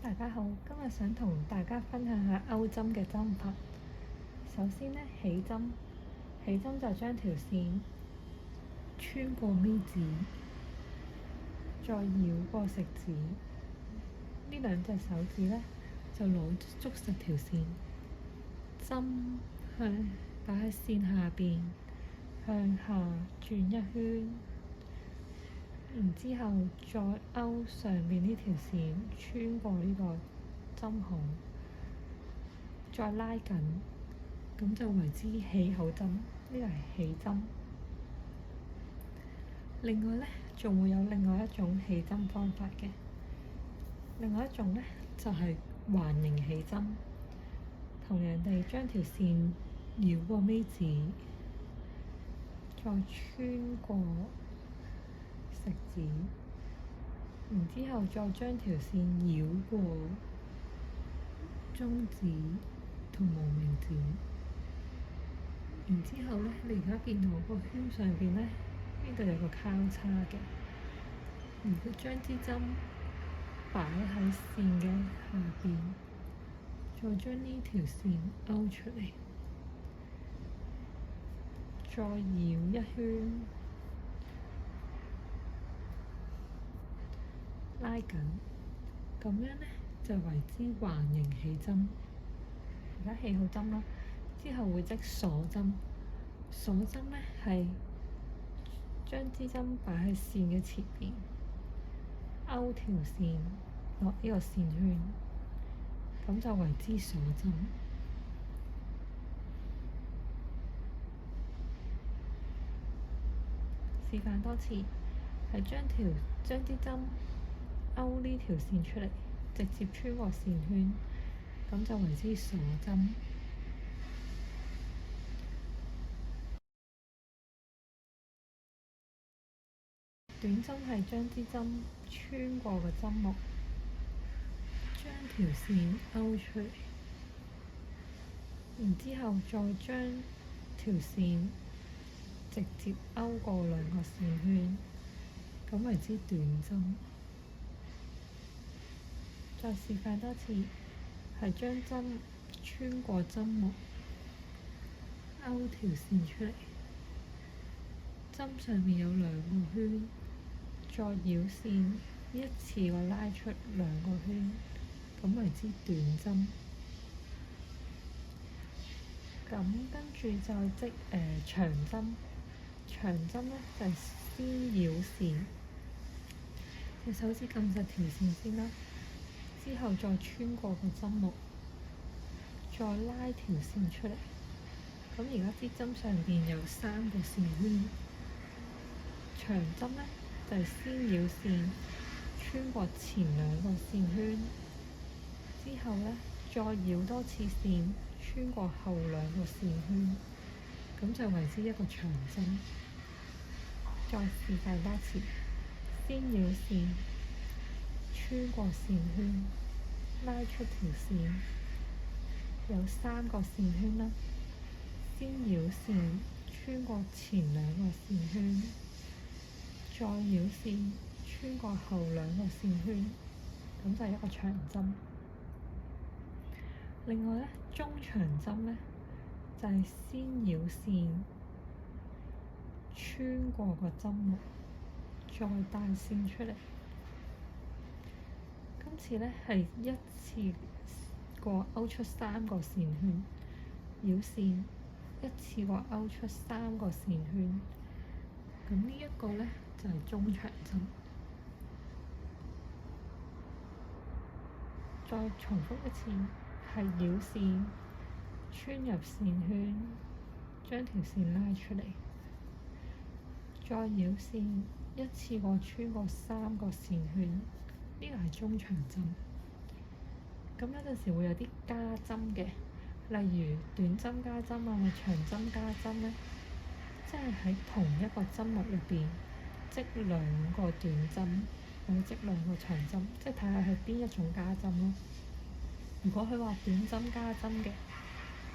大家好，今日想同大家分享下鈎針嘅針法。首先呢，起針就將條線穿過尾指，再繞過食指，呢兩隻手指呢，就攞捉實條線，針擺喺線下邊，向下轉一圈，然之後再勾上面呢條線，穿過呢個針孔，再拉緊，咁就為之起口針。呢個係起針。另外呢，仲會有另外一種起針方法嘅。另外一種呢，就係環形起針，同樣地將條線繞過尾指，再穿過食指，然之後再將條線繞過中指同無名指，然之後呢，你而家見到個圈上邊呢，呢度有個交叉嘅，如果將支針擺喺線嘅下邊，再將呢條線勾出嚟，再繞一圈，拉緊，咁樣呢，就為之環形起針。而家起好針啦，之後會織鎖針。鎖針呢，係將支針擺喺線嘅前邊，勾條線落呢個線圈，咁就為之鎖針。示範多次，係將支針勾呢條線出嚟，直接穿過線圈，咁就為之鎖針。短針係將支針穿過個針目，將條線勾出嚟，然之後再將條線直接勾過兩個線圈，咁為之短針。再示範多次，係將針穿過針目，勾條線出嚟，針上面有兩個圈，再繞線，一次過拉出兩個圈，咁為之短針。咁跟住就織長針。長針呢，就係先繞線，隻手指撳實條線先啦，之後再穿過個針目，再拉條線出嚟。咁而家支針上邊有3個線圈。長針呢，就係先繞線，穿過前2個線圈，之後呢，再繞多次線，穿過後2個線圈，咁就為之一個長針。再示範多次，先繞線，穿過線圈，拉出條線，有3個線圈啦。先繞線，穿過前2個線圈，再繞線，穿過後2個線圈，咁就係一個長針。另外呢，中長針呢，就係先繞線，穿過個針目，再帶線出嚟。今次呢，係一次過勾出3個線圈，繞線，一次過勾出3個線圈。咁呢一個呢，就係中長針。再重複一次，係繞線，穿入線圈，將條線拉出嚟，再繞線，一次過穿過3個線圈，呢個係中長針。咁有陣時會有啲加針嘅，例如短針加針啊，或長針加針呢，即係喺同一個針目入邊織2個短針，或者織2個長針，即係睇下係邊一種加針咯。如果佢話短針加針嘅，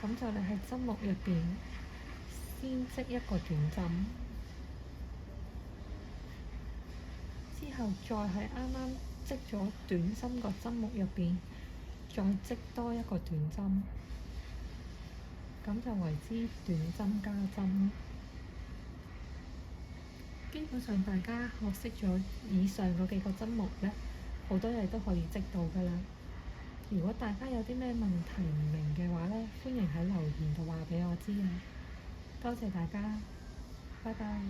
咁就你喺針目入邊先織一個短針，之後再喺啱啱織咗短針個針目入邊，再織多一個短針，咁就為之短針加針。基本上大家學識咗以上嗰幾個針目咧，好多嘢都可以織到㗎啦。如果大家有啲咩問題唔明嘅話咧，歡迎喺留言度話俾我知啊！多謝大家，拜拜。